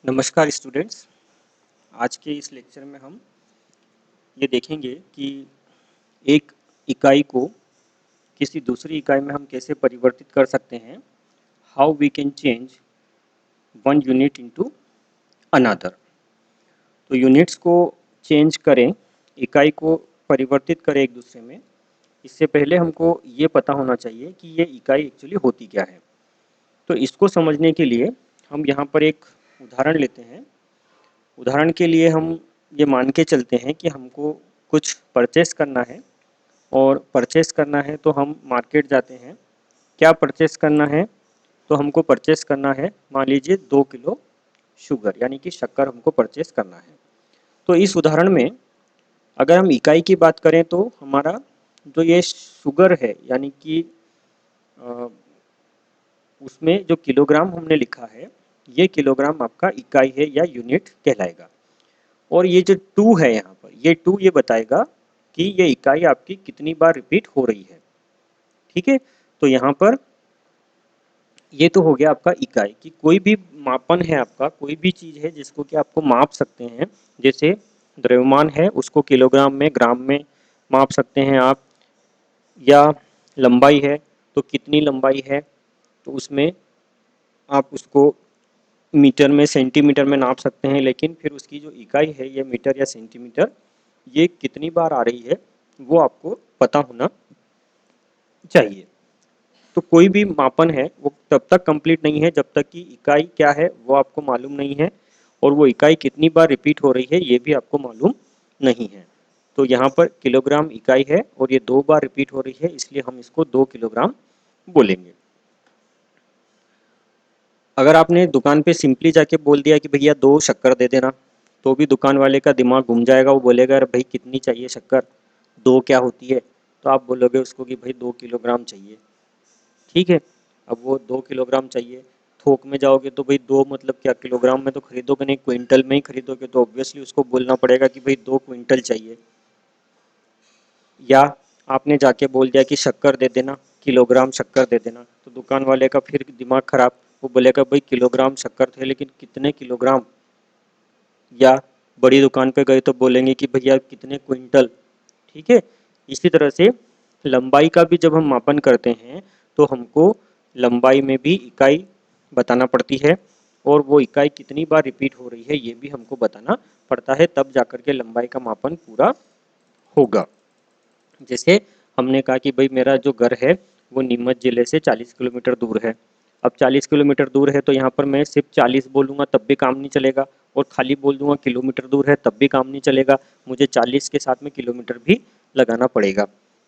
नमस्कार स्टूडेंट्स। आज के इस लेक्चर में हम ये देखेंगे कि एक इकाई को किसी दूसरी इकाई में हम कैसे परिवर्तित कर सकते हैं। How we can change one unit into another. तो यूनिट्स को चेंज करें, इकाई को परिवर्तित करें एक दूसरे में। इससे पहले हमको ये पता होना चाहिए कि ये इकाई एक्चुअली होती क्या है। तो इसको समझने के लिए हम यहाँ पर एक उदाहरण लेते हैं। उदाहरण के लिए हम ये मान के चलते हैं कि हमको कुछ परचेस करना है, और परचेस करना है तो हम मार्केट जाते हैं। क्या परचेस करना है? तो हमको परचेस करना है, मान लीजिए 2 किलो शुगर, यानी कि शक्कर हमको परचेस करना है। तो इस उदाहरण में अगर हम इकाई की बात करें तो हमारा जो ये शुगर है, यानी कि अ, उसमें जो किलोग्राम हमने लिखा है, ये किलोग्राम आपका इकाई है या यूनिट कहलाएगा। और ये जो 2 है यहाँ पर, ये 2 ये बताएगा कि ये इकाई आपकी कितनी बार रिपीट हो रही है। ठीक है, तो यहाँ पर ये तो हो गया आपका इकाई कि कोई भी मापन है आपका, कोई भी चीज़ है जिसको कि आपको माप सकते हैं। जैसे द्रव्यमान है, उसको किलोग्राम में, ग्राम में माप सकते हैं आप। या लंबाई है तो कितनी लंबाई है, तो उसमें आप उसको मीटर में, सेंटीमीटर में नाप सकते हैं। लेकिन फिर उसकी जो इकाई है, ये मीटर या सेंटीमीटर, ये कितनी बार आ रही है वो आपको पता होना चाहिए। तो कोई भी मापन है वो तब तक कंप्लीट नहीं है जब तक कि इकाई क्या है वो आपको मालूम नहीं है, और वो इकाई कितनी बार रिपीट हो रही है ये भी आपको मालूम नहीं है। तो यहाँ पर किलोग्राम इकाई है और ये 2 बार रिपीट हो रही है, इसलिए हम इसको 2 किलोग्राम बोलेंगे। अगर आपने दुकान पे सिंपली जाके बोल दिया कि भैया 2 शक्कर दे देना, तो भी दुकान वाले का दिमाग घूम जाएगा। वो बोलेगा अरे भाई कितनी चाहिए शक्कर, 2 क्या होती है? तो आप बोलोगे उसको कि भाई 2 किलोग्राम चाहिए। ठीक है, अब वो 2 किलोग्राम चाहिए। थोक में जाओगे तो भाई 2 मतलब क्या, किलोग्राम में तो खरीदोगे नहीं, क्विंटल में ही खरीदोगे, तो ऑब्वियसली उसको बोलना पड़ेगा कि भाई 2 क्विंटल चाहिए। या आपने जाके बोल दिया कि शक्कर दे देना, किलोग्राम शक्कर दे देना, तो दुकान वाले का फिर दिमाग खराब। वो बोलेगा भाई किलोग्राम शक्कर थे लेकिन कितने किलोग्राम। या बड़ी दुकान पे गए तो बोलेंगे कि भैया कितने क्विंटल। ठीक है, इसी तरह से लंबाई का भी जब हम मापन करते हैं तो हमको लंबाई में भी इकाई बताना पड़ती है, और वो इकाई कितनी बार रिपीट हो रही है ये भी हमको बताना पड़ता है, तब जाकर के लंबाई का मापन पूरा होगा। जैसे हमने कहा कि भाई मेरा जो घर है वो नीमच ज़िले से 40 किलोमीटर दूर है। अब 40 किलोमीटर दूर है तो यहाँ पर मैं सिर्फ 40 बोलूँगा तब भी काम नहीं चलेगा, और खाली बोल दूंगा किलोमीटर दूर है तब भी काम नहीं चलेगा। मुझे 40 के साथ में किलोमीटर भी लगाना पड़ेगा।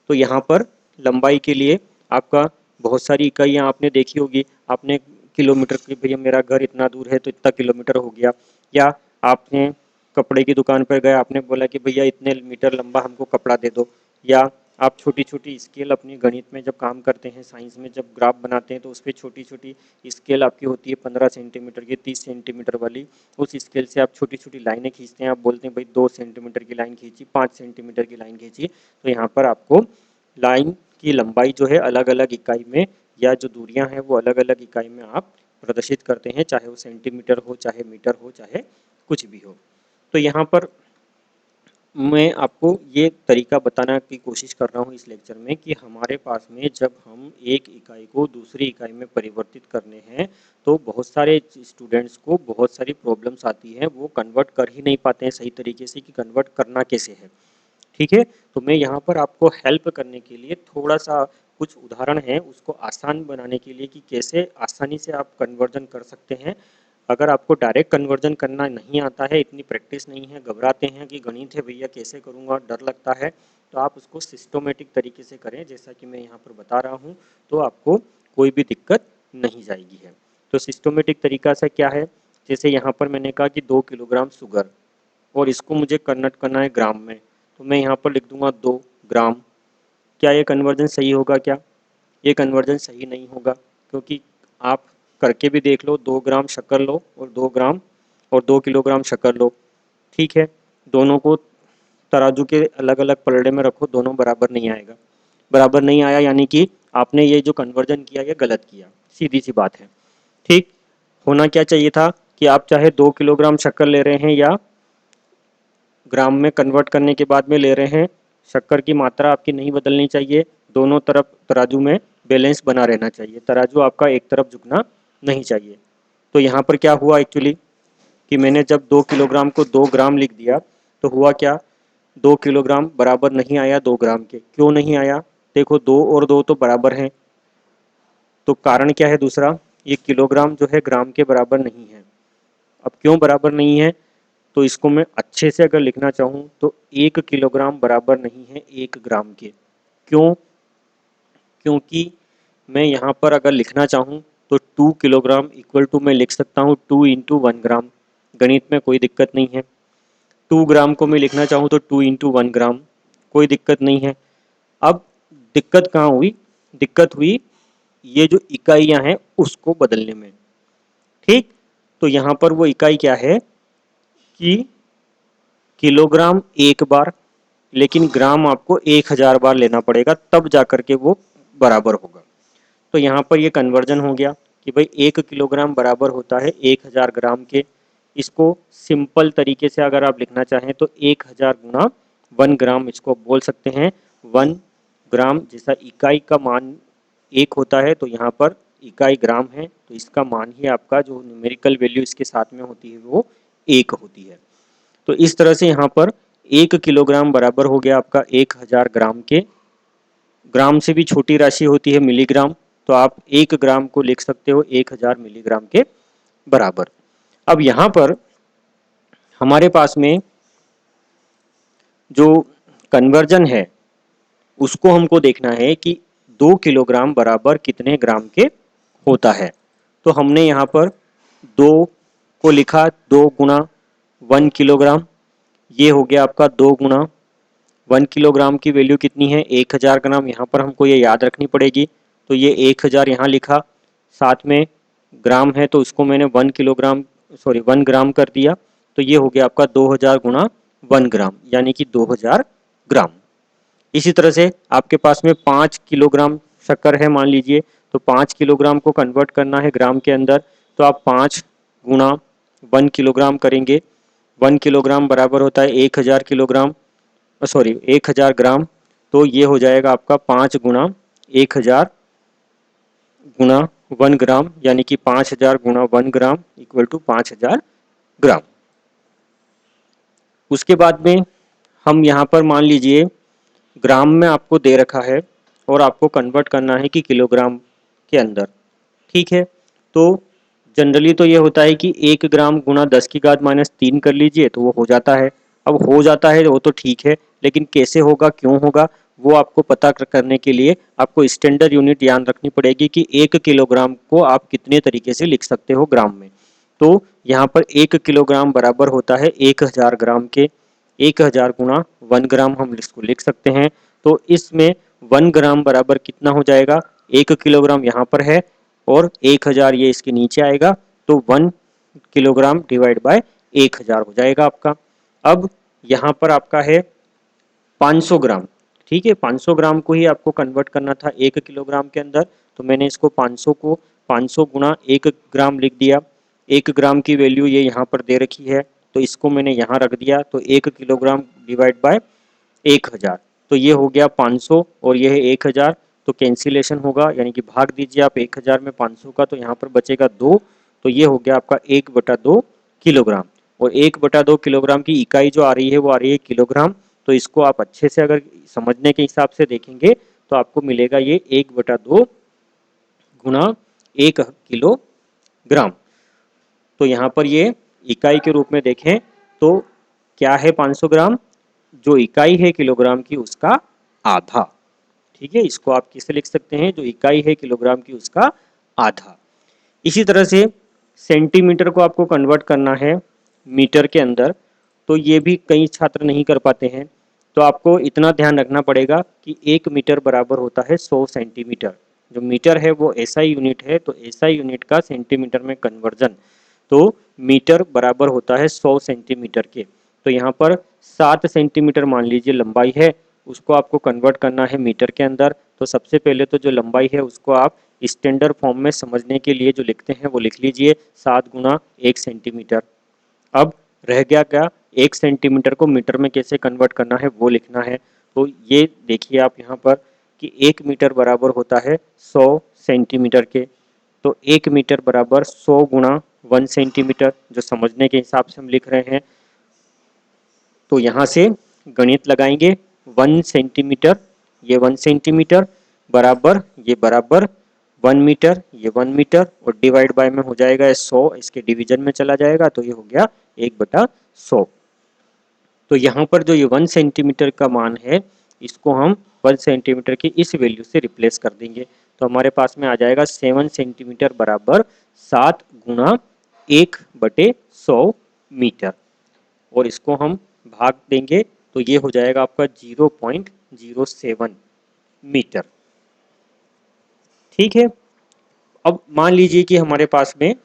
तो यहाँ पर लंबाई के लिए आपका बहुत सारी इकाइयाँ आपने देखी होगी। आपने किलोमीटर की, भैया मेरा घर इतना दूर है तो इतना किलोमीटर हो गया। या आपने कपड़े की दुकान पर गए, आपने बोला कि भैया इतने मीटर लंबा हमको कपड़ा दे दो। या आप छोटी छोटी स्केल अपनी गणित में जब काम करते हैं, साइंस में जब ग्राफ बनाते हैं, तो उस पर छोटी छोटी स्केल आपकी होती है 15 सेंटीमीटर की, 30 सेंटीमीटर वाली। उस स्केल से आप छोटी छोटी लाइनें खींचते हैं। आप बोलते हैं भाई 2 सेंटीमीटर की लाइन खींची, 5 सेंटीमीटर की लाइन खींची। तो यहाँ पर आपको लाइन की लंबाई जो है अलग अलग इकाई में, या जो दूरियाँ हैं वो अलग अलग इकाई में आप प्रदर्शित करते हैं, चाहे वो सेंटीमीटर हो, चाहे मीटर हो, चाहे कुछ भी हो। तो यहाँ पर मैं आपको ये तरीका बताना की कोशिश कर रहा हूँ इस लेक्चर में कि हमारे पास में जब हम एक इकाई को दूसरी इकाई में परिवर्तित करने हैं तो बहुत सारे स्टूडेंट्स को बहुत सारी प्रॉब्लम्स आती हैं। वो कन्वर्ट कर ही नहीं पाते हैं सही तरीके से कि कन्वर्ट करना कैसे है। ठीक है, तो मैं यहाँ पर आपको हेल्प करने के लिए थोड़ा सा कुछ उदाहरण है उसको आसान बनाने के लिए कि कैसे आसानी से आप कन्वर्जन कर सकते हैं। अगर आपको डायरेक्ट कन्वर्जन करना नहीं आता है, इतनी प्रैक्टिस नहीं है, घबराते हैं कि गणित है भैया कैसे करूँगा, डर लगता है, तो आप उसको सिस्टोमेटिक तरीके से करें जैसा कि मैं यहाँ पर बता रहा हूँ, तो आपको कोई भी दिक्कत नहीं जाएगी है। तो सिस्टोमेटिक तरीका से क्या है, जैसे यहाँ पर मैंने कहा कि 2 किलोग्राम शुगर, और इसको मुझे कन्वर्ट करना है ग्राम में, तो मैं यहाँ पर लिख दूंगा 2 ग्राम। क्या ये कन्वर्जन सही होगा? क्या ये कन्वर्जन सही नहीं होगा? क्योंकि आप करके भी देख लो, 2 ग्राम शक्कर लो और 2 ग्राम और 2 किलोग्राम शक्कर लो। ठीक है, दोनों को तराजू के अलग अलग पलड़े में रखो, दोनों बराबर नहीं आएगा। बराबर नहीं आया यानी कि आपने ये जो कन्वर्जन किया ये गलत किया, सीधी सी बात है। ठीक, होना क्या चाहिए था कि आप चाहे 2 किलोग्राम शक्कर ले रहे हैं या ग्राम में कन्वर्ट करने के बाद में ले रहे हैं, शक्कर की मात्रा आपकी नहीं बदलनी चाहिए। दोनों तरफ तराजू में बैलेंस बना रहना चाहिए, तराजू आपका एक तरफ झुकना नहीं चाहिए। तो यहाँ पर क्या हुआ एक्चुअली कि मैंने जब 2 किलोग्राम को 2 ग्राम लिख दिया तो हुआ क्या, 2 किलोग्राम बराबर नहीं आया 2 ग्राम के। क्यों नहीं आया? देखो 2 और 2 तो बराबर हैं, तो कारण क्या है दूसरा, ये किलोग्राम जो है ग्राम के बराबर नहीं है। अब क्यों बराबर नहीं है, तो इसको मैं अच्छे से अगर लिखना चाहूँ तो 1 किलोग्राम बराबर नहीं है 1 ग्राम के। क्यों? क्योंकि मैं यहाँ पर अगर लिखना चाहूँ तो 2 किलोग्राम इक्वल टू मैं लिख सकता हूँ 2 इंटू 1 ग्राम, गणित में कोई दिक्कत नहीं है। 2 ग्राम को मैं लिखना चाहूँ तो 2 इंटू 1 ग्राम, कोई दिक्कत नहीं है। अब दिक्कत कहाँ हुई? दिक्कत हुई ये जो इकाइयाँ हैं उसको बदलने में। ठीक, तो यहाँ पर वो इकाई क्या है कि किलोग्राम एक बार, लेकिन ग्राम आपको 1000 बार लेना पड़ेगा, तब जाकर के वो बराबर होगा। तो यहाँ पर ये कन्वर्जन हो गया कि भाई 1 किलोग्राम बराबर होता है 1000 ग्राम के। इसको सिंपल तरीके से अगर आप लिखना चाहें तो 1000 गुना 1 ग्राम इसको बोल सकते हैं। 1 ग्राम जैसा इकाई का मान 1 होता है, तो यहाँ पर इकाई ग्राम है, तो इसका मान ही आपका जो न्यूमेरिकल वैल्यू इसके साथ में होती है वो 1 होती है। तो इस तरह से यहाँ पर 1 किलोग्राम बराबर हो गया आपका 1000 ग्राम के। ग्राम से भी छोटी राशि होती है मिलीग्राम, तो आप 1 ग्राम को लिख सकते हो 1000 मिलीग्राम के बराबर। अब यहाँ पर हमारे पास में जो कन्वर्जन है उसको हमको देखना है कि 2 किलोग्राम बराबर कितने ग्राम के होता है। तो हमने यहाँ पर 2 को लिखा 2 गुना 1 किलोग्राम, ये हो गया आपका 2 गुना 1 किलोग्राम की वैल्यू कितनी है 1000 ग्राम, यहाँ पर हमको ये याद रखनी पड़ेगी। तो ये 1000 यहाँ लिखा, साथ में ग्राम है तो उसको मैंने 1 किलोग्राम 1 ग्राम कर दिया। तो ये हो गया आपका 2000 गुना 1 ग्राम, यानी कि 2000 ग्राम। इसी तरह से आपके पास में 5 किलोग्राम शक्कर है मान लीजिए, तो 5 किलोग्राम को कन्वर्ट करना है ग्राम के अंदर, तो आप 5 गुना 1 किलोग्राम करेंगे। 1 किलोग्राम बराबर होता है 1000 किलोग्राम, 1000 ग्राम। तो ये हो जाएगा आपका 5 गुना 1000 गुना 1 ग्राम, यानी कि 5000 गुना 1 ग्राम इक्वल टू 5000 ग्राम। उसके बाद में हम यहाँ पर मान लीजिए ग्राम में आपको दे रखा है और आपको कन्वर्ट करना है कि किलोग्राम के अंदर। ठीक है, तो जनरली तो ये होता है कि 1 ग्राम गुना 10 की घात माइनस 3 कर लीजिए तो वो हो जाता है। अब हो जाता है वो तो ठीक है, लेकिन कैसे होगा, क्यों होगा, वो आपको पता करने के लिए आपको स्टैंडर्ड यूनिट याद रखनी पड़ेगी कि 1 किलोग्राम को आप कितने तरीके से लिख सकते हो ग्राम में। तो यहाँ पर 1 किलोग्राम बराबर होता है 1000 ग्राम के। 1000 गुना 1 ग्राम हम इसको लिख सकते हैं। तो इसमें 1 ग्राम बराबर कितना हो जाएगा, 1 किलोग्राम यहाँ पर है और 1000 ये इसके नीचे आएगा, तो 1 किलोग्राम डिवाइड बाय 1000 हो जाएगा आपका। अब यहाँ पर आपका है 500 ग्राम। ठीक है, 500 ग्राम को ही आपको कन्वर्ट करना था 1 किलोग्राम के अंदर, तो मैंने इसको 500 को 500 गुना 1 ग्राम लिख दिया। 1 ग्राम की वैल्यू ये यहाँ पर दे रखी है, तो इसको मैंने यहाँ रख दिया, तो 1 किलोग्राम डिवाइड बाय 1000, तो ये हो गया 500 और ये है 1000, तो कैंसिलेशन होगा, यानी कि भाग दीजिए आप 1000 में 500 का, तो यहाँ पर बचेगा 2, तो ये हो गया आपका 1/2 किलोग्राम। और 1/2 किलोग्राम की इकाई जो आ रही है वो आ रही है किलोग्राम। तो इसको आप अच्छे से अगर समझने के हिसाब से देखेंगे तो आपको मिलेगा ये 1/2 गुना 1 किलोग्राम। तो यहाँ पर ये इकाई के रूप में देखें तो क्या है 500 ग्राम, जो इकाई है किलोग्राम की उसका आधा। ठीक है, इसको आप किससे लिख सकते हैं, जो इकाई है किलोग्राम की उसका आधा। इसी तरह से सेंटीमीटर को आपको कन्वर्ट करना है मीटर के अंदर, तो ये भी कई छात्र नहीं कर पाते हैं। तो आपको इतना ध्यान रखना पड़ेगा कि 1 मीटर बराबर होता है 100 सेंटीमीटर। जो मीटर है वो एसआई यूनिट है, तो एसआई यूनिट का सेंटीमीटर में कन्वर्जन, तो मीटर बराबर होता है 100 सेंटीमीटर के। तो यहाँ पर 7 सेंटीमीटर मान लीजिए लंबाई है, उसको आपको कन्वर्ट करना है मीटर के अंदर। तो सबसे पहले तो जो लंबाई है उसको आप स्टैंडर्ड फॉर्म में समझने के लिए जो लिखते हैं वो लिख लीजिए, 7 × 1 सेंटीमीटर। अब रह गया क्या, 1 सेंटीमीटर को मीटर में कैसे कन्वर्ट करना है वो लिखना है। तो ये देखिए आप यहाँ पर कि 1 मीटर बराबर होता है 100 सेंटीमीटर के। तो 1 मीटर बराबर 100 × 1 सेंटीमीटर, जो समझने के हिसाब से हम लिख रहे हैं। तो यहाँ से गणित लगाएंगे, 1 सेंटीमीटर, ये 1 सेंटीमीटर बराबर, ये बराबर 1 मीटर, ये 1 मीटर, और डिवाइड बाय में हो जाएगा 100, इसके डिवीजन में चला जाएगा तो ये हो गया 1/100। तो यहाँ पर जो ये 1 सेंटीमीटर का मान है इसको हम 1 सेंटीमीटर की इस वैल्यू से रिप्लेस कर देंगे। तो हमारे पास में आ जाएगा 7 सेंटीमीटर बराबर 7 × 1/100 मीटर, और इसको हम भाग देंगे तो ये हो जाएगा आपका 0.07 मीटर। ठीक है। अब मान लीजिए कि हमारे पास में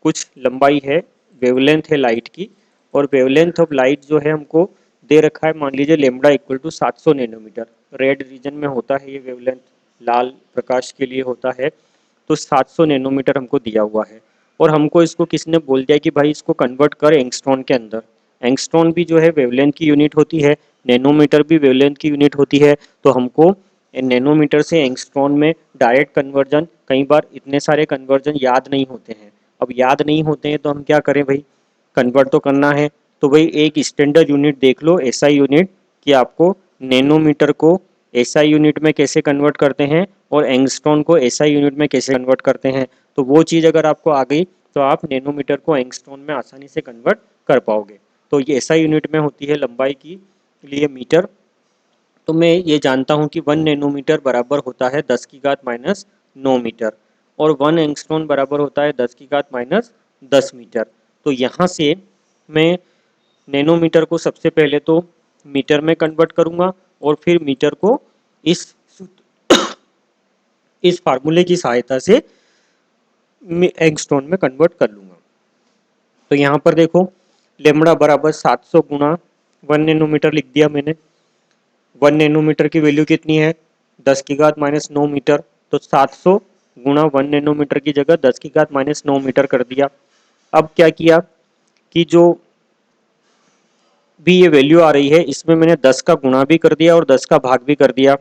कुछ लंबाई है, वेवलेंथ है लाइट की, और वेवलेंथ ऑफ लाइट जो है हमको दे रखा है, मान लीजिए lambda equal to 700 nanometre. Red region में होता है ये वेवलेंथ, लाल प्रकाश के लिए होता है। तो 700 नैनोमीटर हमको दिया हुआ है, और हमको इसको किसने बोल दिया कि भाई इसको कन्वर्ट कर एंगस्ट्रॉन के अंदर। एंगस्ट्रॉन भी जो है वेवलेंथ की यूनिट होती है, नैनोमीटर भी वेवलेंथ की यूनिट होती है। तो हमको नैनोमीटर से एंगस्ट्रॉन में डायरेक्ट कन्वर्जन, कई बार इतने सारे कन्वर्जन याद नहीं होते हैं। अब याद नहीं होते हैं तो हम क्या करें भाई, कन्वर्ट तो करना है। तो भाई एक स्टैंडर्ड यूनिट देख लो, एसआई यूनिट, कि आपको नैनोमीटर को एसआई यूनिट में कैसे कन्वर्ट करते हैं और एंगस्ट्रॉन को एसआई यूनिट में कैसे कन्वर्ट करते हैं। तो वो चीज़ अगर आपको आ गई तो आप नैनोमीटर को एंगस्ट्रॉन में आसानी से कन्वर्ट कर पाओगे। तो ये एसआई यूनिट में होती है लंबाई की लिए मीटर। तो मैं ये जानता हूँ कि 1 नैनोमीटर बराबर होता है 10⁻⁹ मीटर, और 1 एंगस्ट्रॉन बराबर होता है 10⁻⁻10 मीटर। तो यहाँ से मैं नैनोमीटर को सबसे पहले तो मीटर में कन्वर्ट करूँगा, और फिर मीटर को इस इस फार्मूले की सहायता से एंगस्ट्रॉन में कन्वर्ट कर लूँगा। तो यहाँ पर देखो, लेमड़ा बराबर 700 × 1 नैनोमीटर लिख दिया मैंने। 1 नैनोमीटर की वैल्यू कितनी है, 10⁻⁹ मीटर। तो 700 × 1 नैनोमीटर की जगह 10⁻⁹ मीटर कर दिया। अब क्या किया कि जो भी ये वैल्यू आ रही है इसमें मैंने 10 का गुणा भी कर दिया और 10 का भाग भी कर दिया।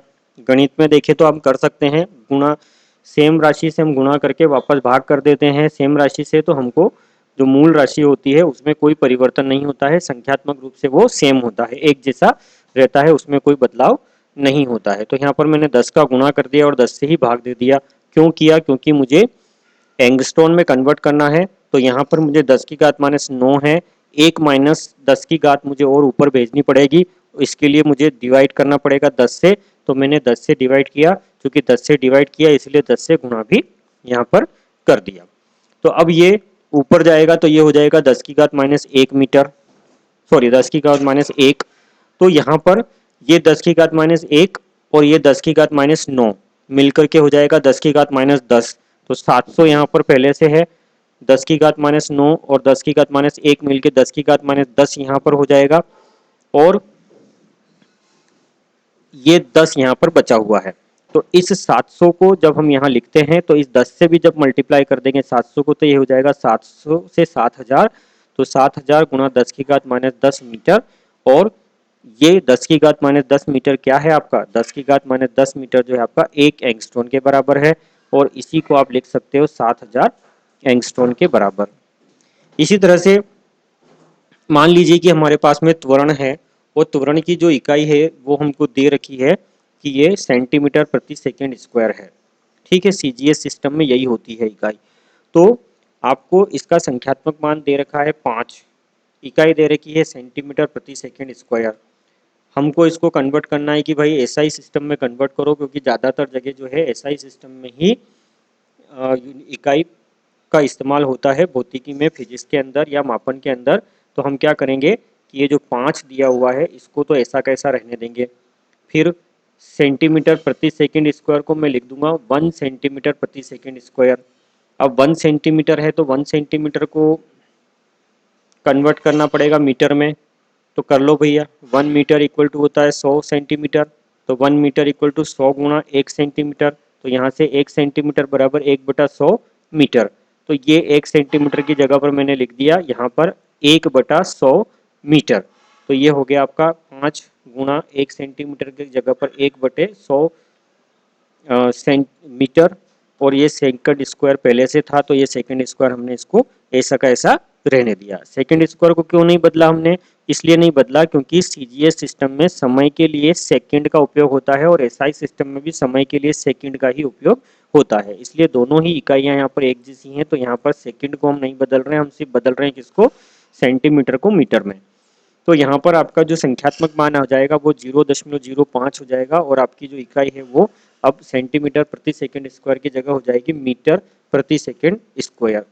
गणित में देखें तो हम कर सकते हैं गुणा, सेम राशि से हम गुणा करके वापस भाग कर देते हैं सेम राशि से। तो हमको जो मूल राशि होती है उसमें कोई परिवर्तन नहीं होता है, संख्यात्मक रूप से वो सेम होता है, एक जैसा रहता है, उसमें कोई बदलाव नहीं होता है। तो यहाँ पर मैंने 10 का गुणा कर दिया और 10 से ही भाग दे दिया। क्यों किया, क्योंकि मुझे एंगस्ट्रॉन में कन्वर्ट करना है। तो यहाँ पर मुझे 10⁻⁹ है, एक माइनस 10 की घात मुझे और ऊपर भेजनी पड़ेगी, इसके लिए मुझे डिवाइड करना पड़ेगा 10 से। तो मैंने 10 से डिवाइड किया, क्योंकि 10 से डिवाइड किया इसलिए 10 से गुणा भी यहाँ पर कर दिया। तो अब ये ऊपर जाएगा तो ये हो जाएगा 10⁻⁻1 मीटर, सॉरी 10⁻⁻1। तो यहाँ पर ये 10⁻⁻1 और ये 10⁻⁹ मिलकर के हो जाएगा 10⁻⁻10। तो 700 यहाँ पर पहले से है, 10⁻⁻9 और 10⁻⁻1 मिलके 10⁻⁻10 यहाँ पर हो जाएगा, और ये 10 यहाँ पर बचा हुआ है। तो इस 700 को जब हम यहाँ लिखते हैं तो इस 10 से भी जब मल्टीप्लाई कर देंगे 700 को तो ये हो जाएगा 700 से 7000। तो 7000 × 10⁻⁻10 मीटर, और ये 10⁻⁻10 मीटर क्या है आपका, 10⁻⁻10 मीटर जो है आपका 1 एंगस्ट्रॉन के बराबर है, और इसी को आप लिख सकते हो 7000 एंगस्ट्रॉन के बराबर। इसी तरह से मान लीजिए कि हमारे पास में त्वरण है, और त्वरण की जो इकाई है वो हमको दे रखी है कि ये सेंटीमीटर प्रति सेकंड स्क्वायर है। ठीक है, सीजीएस सिस्टम में यही होती है इकाई। तो आपको इसका संख्यात्मक मान दे रखा है 5, इकाई दे रखी है सेंटीमीटर प्रति सेकंड स्क्वायर। हमको इसको कन्वर्ट करना है कि भाई एसआई सिस्टम में कन्वर्ट करो, क्योंकि ज़्यादातर जगह जो है एसआई सिस्टम में ही इकाई का इस्तेमाल होता है भौतिकी में, फिजिक्स के अंदर या मापन के अंदर। तो हम क्या करेंगे कि ये जो 5 दिया हुआ है इसको तो ऐसा कैसा रहने देंगे। फिर सेंटीमीटर प्रति सेकंड स्क्वायर को मैं लिख दूंगा 1 सेंटीमीटर प्रति सेकंड स्क्वायर। अब 1 सेंटीमीटर है तो 1 सेंटीमीटर को कन्वर्ट करना पड़ेगा मीटर में। तो कर लो भैया, 1 मीटर इक्वल टू होता है 100 सेंटीमीटर। तो 1 मीटर इक्वल टू 100 गुणा 1 सेंटीमीटर। तो यहाँ से 1 सेंटीमीटर बराबर 1/100 मीटर। तो ये 1 सेंटीमीटर की जगह पर मैंने लिख दिया यहाँ पर 1/100 मीटर। तो ये हो गया आपका 5 गुणा 1 सेंटीमीटर की जगह पर 1/100 सेंटीमीटर। और ये सेकंड स्क्वायर पहले से था, तो ये सेकंड स्क्वायर हमने इसको ऐसा का ऐसा रहने दिया। सेकंड स्क्वायर को क्यों नहीं बदला हमने? इसलिए नहीं बदला क्योंकि सीजीएस सिस्टम में समय के लिए सेकंड का उपयोग होता है और एसआई सिस्टम में भी समय के लिए सेकंड का ही उपयोग होता है। इसलिए दोनों ही इकाइयां यहाँ पर एक जैसी हैं। तो यहाँ पर सेकंड को हम नहीं बदल रहे हैं, हम सिर्फ बदल रहे हैं किसको? सेंटीमीटर को मीटर में। तो यहाँ पर आपका जो संख्यात्मक मान आ जाएगा वो 0.05 हो जाएगा और आपकी जो इकाई है वो अब सेंटीमीटर प्रति सेकंड स्क्वायर की जगह हो जाएगी मीटर प्रति सेकंड स्क्वायर।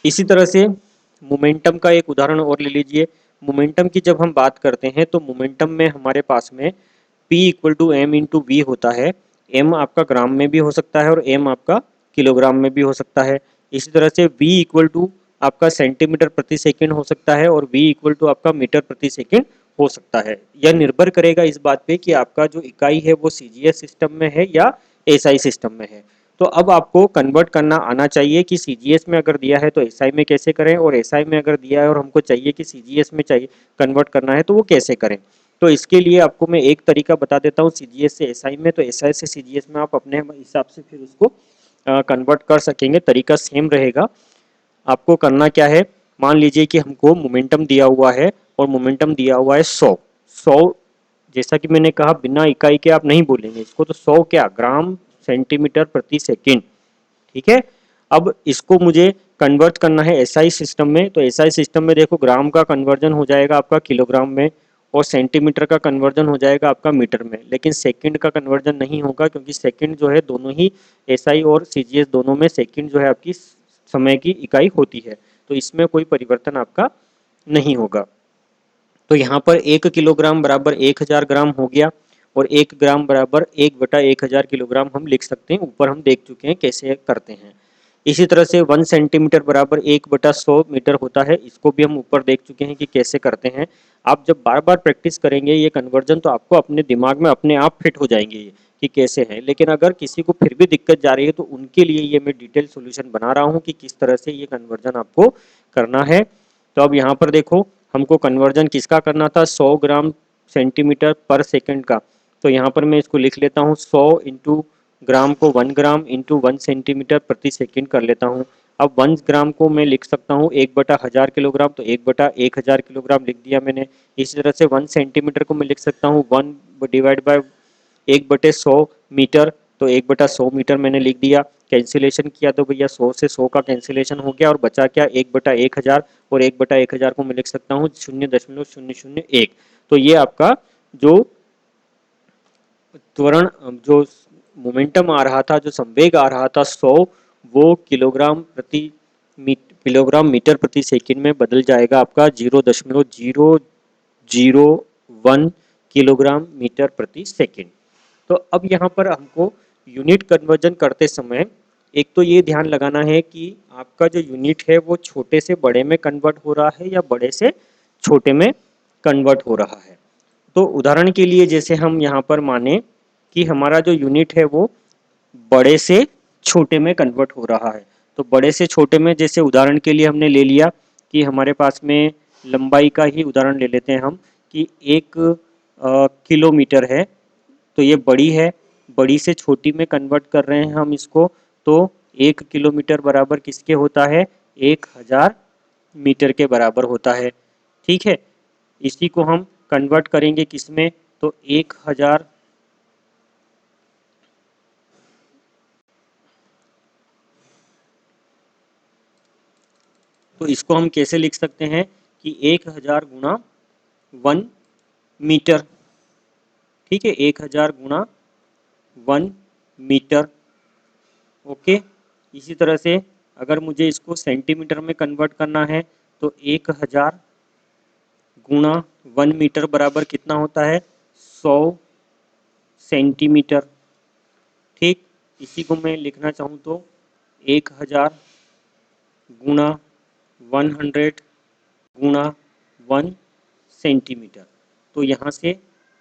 इसी तरह से मोमेंटम का एक उदाहरण और ले लीजिए। मोमेंटम की जब हम बात करते हैं तो मोमेंटम में हमारे पास में P equal to m into v होता है। एम आपका ग्राम में भी हो सकता है और एम आपका किलोग्राम में भी हो सकता है। इसी तरह से V इक्वल टू आपका सेंटीमीटर प्रति सेकंड हो सकता है और V इक्वल टू आपका मीटर प्रति सेकंड हो सकता है। यह निर्भर करेगा इस बात पे कि आपका जो इकाई है वो सीजीएस सिस्टम में है या एसआई सिस्टम में है। तो अब आपको कन्वर्ट करना आना चाहिए कि सीजीएस में अगर दिया है तो एसआई में कैसे करें, और एसआई में अगर दिया है और हमको चाहिए कि सीजीएस में चाहिए कन्वर्ट करना है तो वो कैसे करें। तो इसके लिए आपको मैं एक तरीका बता देता हूँ सीजीएस से एसआई में। तो एसआई से सीजीएस में आप अपने हिसाब से फिर उसको कन्वर्ट कर सकेंगे, तरीका सेम रहेगा। आपको करना क्या है, मान लीजिए कि हमको मोमेंटम दिया हुआ है और मोमेंटम दिया हुआ है 100। जैसा कि मैंने कहा बिना इकाई के आप नहीं बोलेंगे इसको, तो 100 क्या? ग्राम सेंटीमीटर प्रति सेकंड। ठीक है। अब इसको मुझे कन्वर्ट करना है एसआई सिस्टम में। तो एसआई सिस्टम में देखो ग्राम का कन्वर्जन हो जाएगा आपका किलोग्राम में और सेंटीमीटर का कन्वर्जन हो जाएगा आपका मीटर में, लेकिन सेकंड का कन्वर्जन नहीं होगा क्योंकि सेकंड जो है दोनों ही एसआई और सीजीएस दोनों में सेकंड जो है आपकी समय की इकाई होती है। तो इसमें कोई परिवर्तन आपका नहीं होगा। तो यहाँ पर 1 किलोग्राम बराबर 1000 ग्राम हो गया और 1 ग्राम बराबर 1/1000 किलोग्राम हम लिख सकते हैं। ऊपर हम देख चुके हैं कैसे करते हैं। इसी तरह से 1 सेंटीमीटर बराबर 1/100 मीटर होता है। इसको भी हम ऊपर देख चुके हैं कि कैसे करते हैं। आप जब बार बार प्रैक्टिस करेंगे ये कन्वर्जन तो आपको अपने दिमाग में अपने आप फिट हो जाएंगे ये कि कैसे है। लेकिन अगर किसी को फिर भी दिक्कत जा रही है तो उनके लिए ये मैं डिटेल सोल्यूशन बना रहा हूँ कि किस तरह से ये कन्वर्जन आपको करना है। तो अब यहाँ पर देखो हमको कन्वर्जन किसका करना था? 100 ग्राम सेंटीमीटर पर सेकंड का। तो यहाँ पर मैं इसको लिख लेता हूँ 100 इंटू ग्राम को 1 ग्राम इंटू 1 सेंटीमीटर प्रति सेकंड कर लेता हूँ। अब 1 ग्राम को मैं लिख सकता हूँ 1/1000 किलोग्राम, तो 1/1000 किलोग्राम लिख दिया मैंने। इसी तरह से 1 सेंटीमीटर को मैं लिख सकता हूँ 1 डिवाइड बाय 1/100 मीटर, तो 1/100 मीटर मैंने लिख दिया। कैंसिलेशन किया तो भैया 100 से 100 का कैंसिलेशन हो गया और बचा क्या? 1/1000 और 1/1000 को मैं लिख सकता हूँ 0.001। तो ये आपका जो त्वरण जो मोमेंटम आ रहा था, जो संवेग आ रहा था 100, वो किलोग्राम मीटर प्रति सेकंड में बदल जाएगा आपका 0.001 किलोग्राम मीटर प्रति सेकंड। तो अब यहाँ पर हमको यूनिट कन्वर्जन करते समय एक तो ये ध्यान लगाना है कि आपका जो यूनिट है वो छोटे से बड़े में कन्वर्ट हो रहा है या बड़े से छोटे में कन्वर्ट हो रहा है। तो उदाहरण के लिए जैसे हम यहाँ पर माने कि हमारा जो यूनिट है वो बड़े से छोटे में कन्वर्ट हो रहा है। तो बड़े से छोटे में जैसे उदाहरण के लिए हमने ले लिया कि हमारे पास में लंबाई का ही उदाहरण ले लेते हैं हम कि 1 किलोमीटर है। तो ये बड़ी है, बड़ी से छोटी में कन्वर्ट कर रहे हैं हम इसको। तो 1 किलोमीटर बराबर किसके होता है? 1000 मीटर के बराबर होता है। ठीक है। इसी को हम कन्वर्ट करेंगे किसमें? तो 1000, तो इसको हम कैसे लिख सकते हैं कि 1000 गुणा 1 मीटर। ठीक है, 1000 गुणा 1 मीटर। ओके। इसी तरह से अगर मुझे इसको सेंटीमीटर में कन्वर्ट करना है तो 1000 गुणा 1 मीटर बराबर कितना होता है? 100 सेंटीमीटर। ठीक। इसी को मैं लिखना चाहूँ तो 1000 गुणा 100 गुणा 1 सेंटीमीटर। तो यहाँ से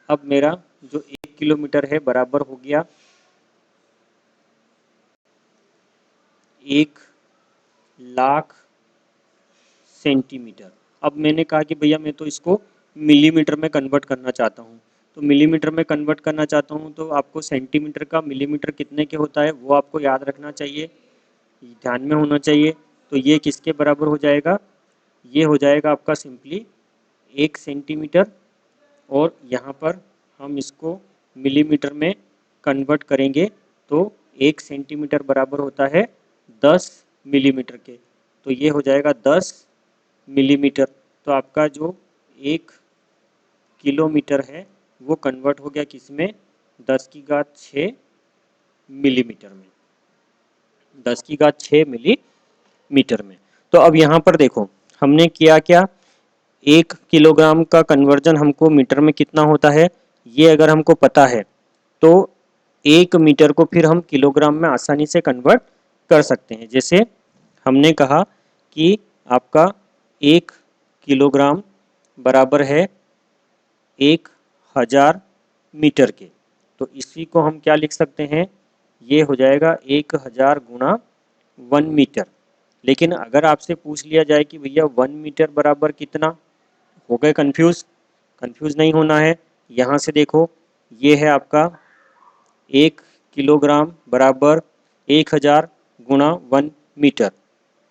अब मेरा जो 1 किलोमीटर है बराबर हो गया 1 लाख सेंटीमीटर। अब मैंने कहा कि भैया मैं तो इसको मिलीमीटर में कन्वर्ट करना चाहता हूँ, तो मिलीमीटर में कन्वर्ट करना चाहता हूँ तो आपको सेंटीमीटर का मिलीमीटर कितने के होता है वो आपको याद रखना चाहिए, ध्यान में होना चाहिए। तो ये किसके बराबर हो जाएगा, ये हो जाएगा आपका सिंपली 1 सेंटीमीटर, और यहाँ पर हम इसको मिलीमीटर में कन्वर्ट करेंगे तो 1 सेंटीमीटर बराबर होता है 10 मिलीमीटर के, तो ये हो जाएगा 10 मिलीमीटर। तो आपका जो 1 किलोमीटर है वो कन्वर्ट हो गया किस में, 10⁶ मिलीमीटर में, 10⁶ मिलीमीटर में। तो अब यहाँ पर देखो हमने किया क्या, 1 किलोग्राम का कन्वर्जन हमको मीटर में कितना होता है ये अगर हमको पता है तो 1 मीटर को फिर हम किलोग्राम में आसानी से कन्वर्ट कर सकते हैं। जैसे हमने कहा कि आपका 1 किलोग्राम बराबर है 1000 मीटर के, तो इसी को हम क्या लिख सकते हैं, ये हो जाएगा 1000 गुणा 1 मीटर। लेकिन अगर आपसे पूछ लिया जाए कि भैया 1 मीटर बराबर कितना, हो गए कंफ्यूज, कंफ्यूज नहीं होना है। यहाँ से देखो ये है आपका 1 किलोग्राम बराबर 1000 गुणा 1 मीटर।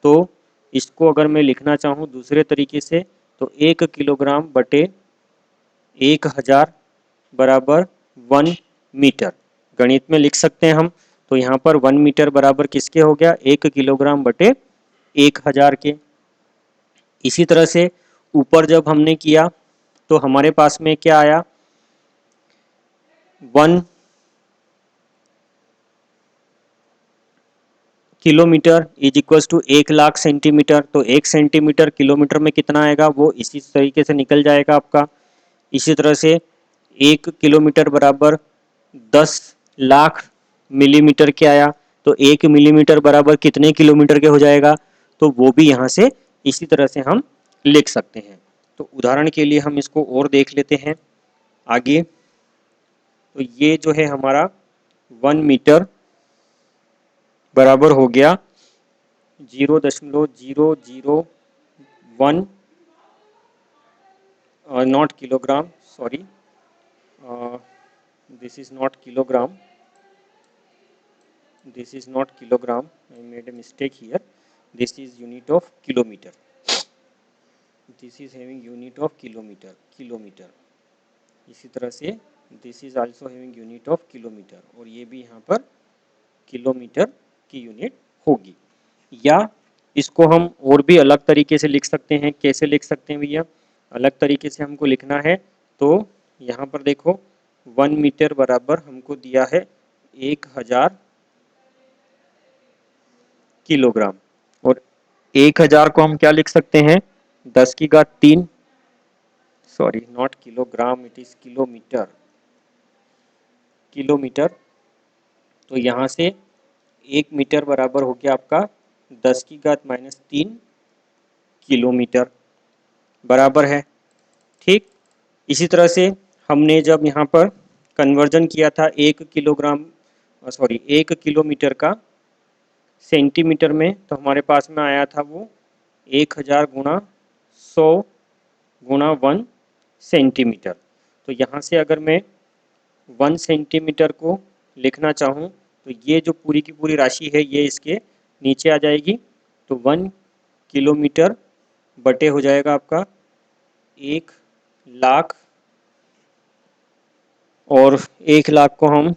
तो इसको अगर मैं लिखना चाहूँ दूसरे तरीके से तो 1 किलोग्राम बटे 1000 बराबर 1 मीटर, गणित में लिख सकते हैं हम। तो यहाँ पर 1 मीटर बराबर किसके हो गया, 1 किलोग्राम बटे 1000 के। इसी तरह से ऊपर जब हमने किया तो हमारे पास में क्या आया, 1 kilometre is equals to 1 lakh centimetre. तो 1 सेंटीमीटर किलोमीटर में कितना आएगा वो इसी तरीके से निकल जाएगा आपका। इसी तरह से 1 किलोमीटर बराबर 10 लाख मिलीमीटर के आया, तो 1 मिलीमीटर बराबर कितने किलोमीटर के हो जाएगा, तो वो भी यहाँ से इसी तरह से हम लिख सकते हैं। तो उदाहरण के लिए हम इसको और देख लेते हैं आगे। तो ये जो है हमारा 1 मीटर बराबर हो गया 0.001 not kilogram, sorry this is not kilogram, this is not kilogram, I made a mistake here, this is unit of kilometer, this is having unit of kilometer। इसी तरह से this is also having unit of kilometer, और ये भी यहाँ पर kilometre की unit होगी। या इसको हम और भी अलग तरीके से लिख सकते हैं, कैसे लिख सकते हैं भैया, अलग तरीके से हमको लिखना है तो यहाँ पर देखो 1 मीटर बराबर हमको दिया है 1000 किलोग्राम, और 1000 को हम क्या लिख सकते हैं, 10⁻³ sorry not kilogram it is kilometre, kilometre. तो यहाँ से 1 मीटर बराबर हो गया आपका 10⁻³ किलोमीटर बराबर है, ठीक। इसी तरह से हमने जब यहाँ पर कन्वर्जन किया था 1 किलोमीटर का सेंटीमीटर में, तो हमारे पास में आया था वो 1000 गुणा 100 गुणा 1 सेंटीमीटर। तो यहाँ से अगर मैं 1 सेंटीमीटर को लिखना चाहूँ तो ये जो पूरी की पूरी राशि है ये इसके नीचे आ जाएगी। तो 1 किलोमीटर बटे हो जाएगा आपका 1 लाख, और 1 लाख को हम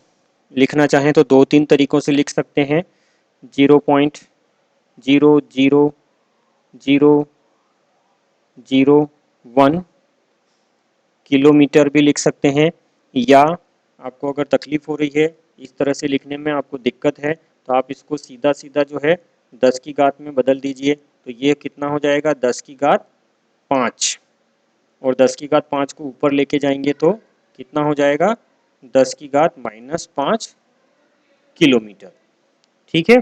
लिखना चाहें तो 2-3 तरीक़ों से लिख सकते हैं, 0.00001 किलोमीटर भी लिख सकते हैं। या आपको अगर तकलीफ़ हो रही है इस तरह से लिखने में, आपको दिक्कत है, तो आप इसको सीधा सीधा जो है 10 की घात में बदल दीजिए। तो ये कितना हो जाएगा 10⁵5, और 10⁵5 को ऊपर लेके जाएंगे तो कितना हो जाएगा 10⁻⁻5 किलोमीटर, ठीक है।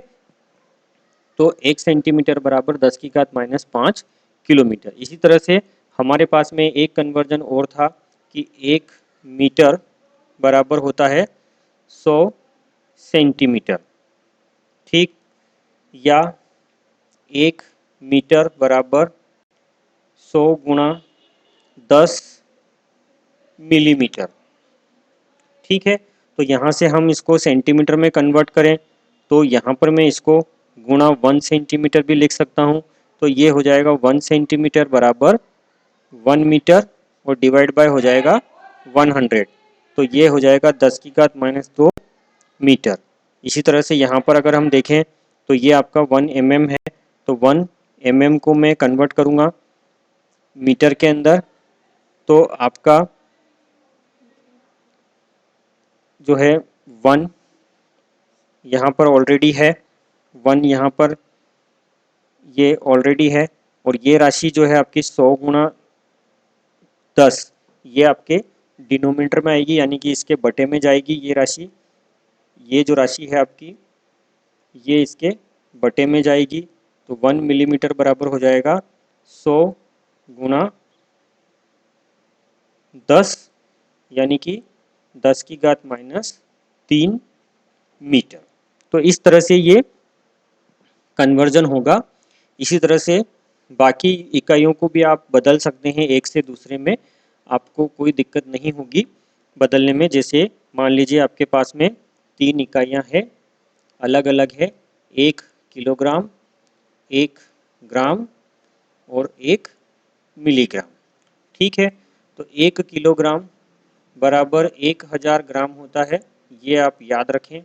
तो 1 सेंटीमीटर बराबर 10⁻⁻5 किलोमीटर। इसी तरह से हमारे पास में एक कन्वर्जन और था कि 1 मीटर बराबर होता है 100 सेंटीमीटर, ठीक, या 1 मीटर बराबर 100 गुणा 10 मिलीमीटर, ठीक है। तो यहाँ से हम इसको सेंटीमीटर में कन्वर्ट करें तो यहाँ पर मैं इसको गुणा 1 सेंटीमीटर भी लिख सकता हूँ। तो ये हो जाएगा 1 सेंटीमीटर बराबर 1 मीटर और डिवाइड बाय हो जाएगा 100। तो ये हो जाएगा 10 की घात -2 मीटर। इसी तरह से यहाँ पर अगर हम देखें तो ये आपका 1 mm है, तो 1 mm को मैं कन्वर्ट करूँगा मीटर के अंदर, तो आपका जो है 1 यहाँ पर ऑलरेडी है, 1 यहाँ पर ये ऑलरेडी है, और ये राशि जो है आपकी 100 गुणा 10 ये आपके डिनोमिनेटर में आएगी, यानी कि इसके बटे में जाएगी ये राशि। ये जो राशि है आपकी ये इसके बटे में जाएगी। तो 1 मिलीमीटर बराबर हो जाएगा 100 गुणा 10 यानी कि 10 की घात -3 मीटर। तो इस तरह से ये कन्वर्जन होगा। इसी तरह से बाकी इकाइयों को भी आप बदल सकते हैं एक से दूसरे में, आपको कोई दिक्कत नहीं होगी बदलने में। जैसे मान लीजिए आपके पास में 3 इकाइयाँ हैं, अलग अलग है, 1 किलोग्राम, 1 ग्राम और 1 मिलीग्राम, ठीक है। तो 1 किलोग्राम बराबर 1000 ग्राम होता है, ये आप याद रखें,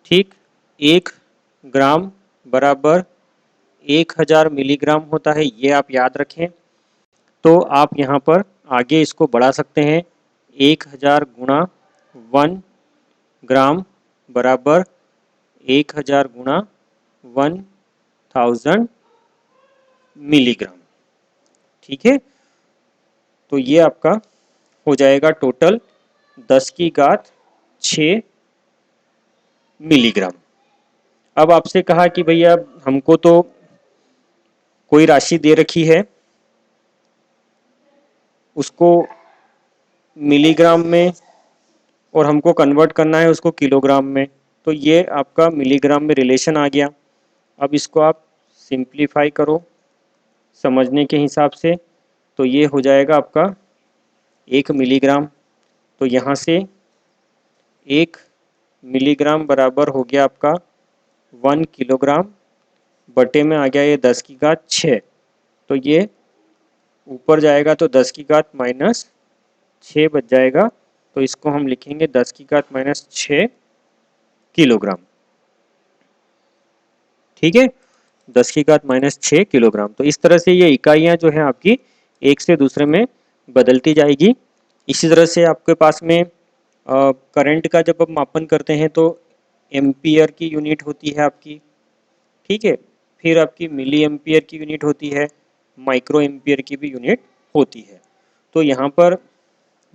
ठीक। 1 ग्राम बराबर 1000 मिलीग्राम होता है, ये आप याद रखें। तो आप यहाँ पर आगे इसको बढ़ा सकते हैं, 1000 गुणा 1 ग्राम बराबर 1000 गुणा 1000 मिलीग्राम, ठीक है। तो ये आपका हो जाएगा टोटल 10 की घात 6 मिलीग्राम। अब आपसे कहा कि भैया हमको तो कोई राशि दे रखी है, उसको मिलीग्राम में और हमको कन्वर्ट करना है उसको किलोग्राम में। तो ये आपका मिलीग्राम में रिलेशन आ गया। अब इसको आप सिंप्लीफाई करो समझने के हिसाब से, तो ये हो जाएगा आपका 1 मिलीग्राम। तो यहाँ से 1 मिलीग्राम बराबर हो गया आपका 1 किलोग्राम, बटे में आ गया ये 10 की घात 6। तो ये ऊपर जाएगा तो 10 की घात -6 बच जाएगा। तो इसको हम लिखेंगे 10 की घात -6 किलोग्राम, ठीक है, 10 की घात -6 किलोग्राम। तो इस तरह से ये इकाइयाँ जो है आपकी एक से दूसरे में बदलती जाएगी। इसी तरह से आपके पास में करंट का जब आप मापन करते हैं तो एम्पियर की यूनिट होती है आपकी, ठीक है। फिर आपकी मिली एम्पियर की यूनिट होती है, माइक्रो एम्पियर की भी यूनिट होती है। तो यहाँ पर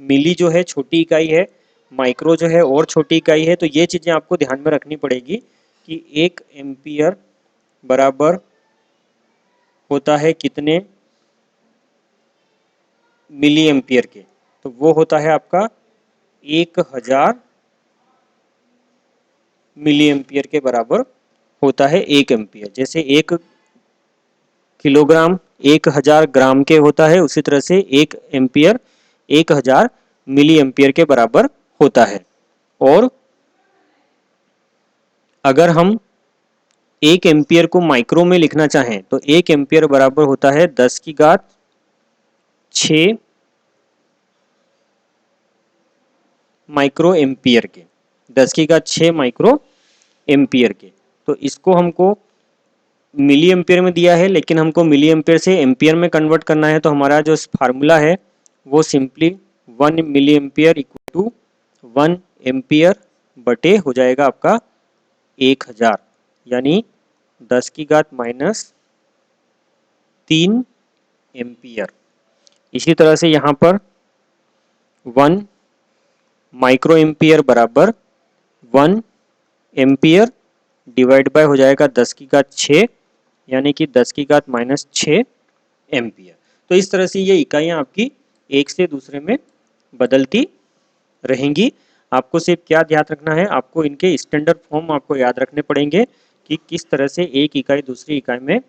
मिली जो है छोटी इकाई है, माइक्रो जो है और छोटी इकाई है। तो ये चीज़ें आपको ध्यान में रखनी पड़ेगी कि 1 एम्पियर बराबर होता है कितने मिली एम्पियर के, तो वो होता है आपका 1000 मिली एम्पियर के बराबर होता है 1 एम्पियर। जैसे 1 किलोग्राम 1000 ग्राम के होता है, उसी तरह से 1 एम्पियर 1000 मिली एम्पियर के बराबर होता है। और अगर हम 1 एम्पियर को माइक्रो में लिखना चाहें तो 1 एम्पियर बराबर होता है 10 की घात 6 माइक्रो एम्पियर के, 10 की घात 6 माइक्रो एम्पियर के। तो इसको हमको मिली एम्पियर में दिया है, लेकिन हमको मिली एम्पियर से एम्पियर में कन्वर्ट करना है। तो हमारा जो फार्मूला है वो simply 1 milli ampere equal to 1 ampere बटे हो जाएगा आपका 1000, यानी 10 की घात -3 एम्पियर। इसी तरह से यहाँ पर 1 माइक्रो एम्पियर बराबर 1 एम्पियर डिवाइड बाय हो जाएगा 10 की घात 6, यानी कि 10 की घात -6 एम्पियर। तो इस तरह से ये इकाइयाँ आपकी एक से दूसरे में बदलती रहेंगी। आपको सिर्फ क्या ध्यान रखना है, आपको इनके स्टैंडर्ड फॉर्म आपको याद रखने पड़ेंगे कि किस तरह से एक इकाई दूसरी इकाई में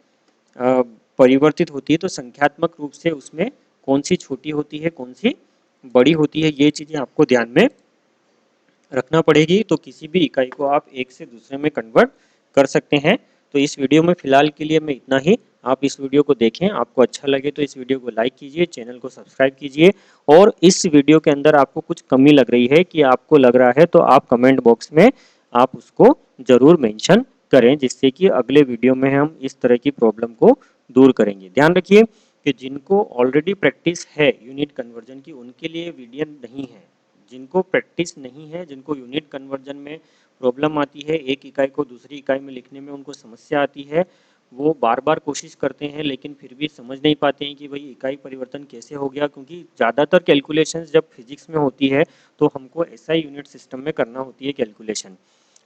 परिवर्तित होती है। तो संख्यात्मक रूप से उसमें कौन सी छोटी होती है, कौन सी बड़ी होती है, ये चीज़ें आपको ध्यान में रखना पड़ेगी। तो किसी भी इकाई को आप एक से दूसरे में कन्वर्ट कर सकते हैं। तो इस वीडियो में फिलहाल के लिए मैं इतना ही। आप इस वीडियो को देखें, आपको अच्छा लगे तो इस वीडियो को लाइक कीजिए, चैनल को सब्सक्राइब कीजिए, और इस वीडियो के अंदर आपको कुछ कमी लग रही है कि आपको लग रहा है तो आप कमेंट बॉक्स में आप उसको ज़रूर मेंशन करें, जिससे कि अगले वीडियो में हम इस तरह की प्रॉब्लम को दूर करेंगे। ध्यान रखिए कि जिनको ऑलरेडी प्रैक्टिस है यूनिट कन्वर्जन की, उनके लिए वीडियो नहीं है। जिनको प्रैक्टिस नहीं है, जिनको यूनिट कन्वर्जन में प्रॉब्लम आती है, एक इकाई को दूसरी इकाई में लिखने में उनको समस्या आती है, वो बार बार कोशिश करते हैं लेकिन फिर भी समझ नहीं पाते हैं कि भाई इकाई परिवर्तन कैसे हो गया, क्योंकि ज़्यादातर कैलकुलेशंस जब फिजिक्स में होती है तो हमको ऐसा यूनिट सिस्टम में करना होती है कैलकुलेशन।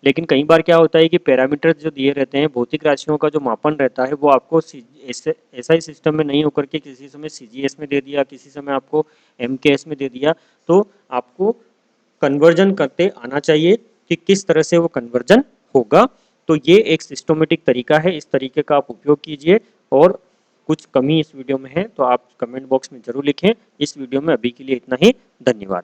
लेकिन कई बार क्या होता है कि पैरामीटर्स जो दिए रहते हैं, भौतिक राशियों का जो मापन रहता है, वो आपको एसआई सिस्टम में नहीं होकर के किसी समय सीजीएस में दे दिया, किसी समय आपको एमकेएस में दे दिया। तो आपको कन्वर्जन करते आना चाहिए कि किस तरह से वो कन्वर्जन होगा। तो ये एक सिस्टमेटिक तरीका है, इस तरीके का आप उपयोग कीजिए। और कुछ कमी इस वीडियो में है तो आप कमेंट बॉक्स में ज़रूर लिखें। इस वीडियो में अभी के लिए इतना ही। धन्यवाद।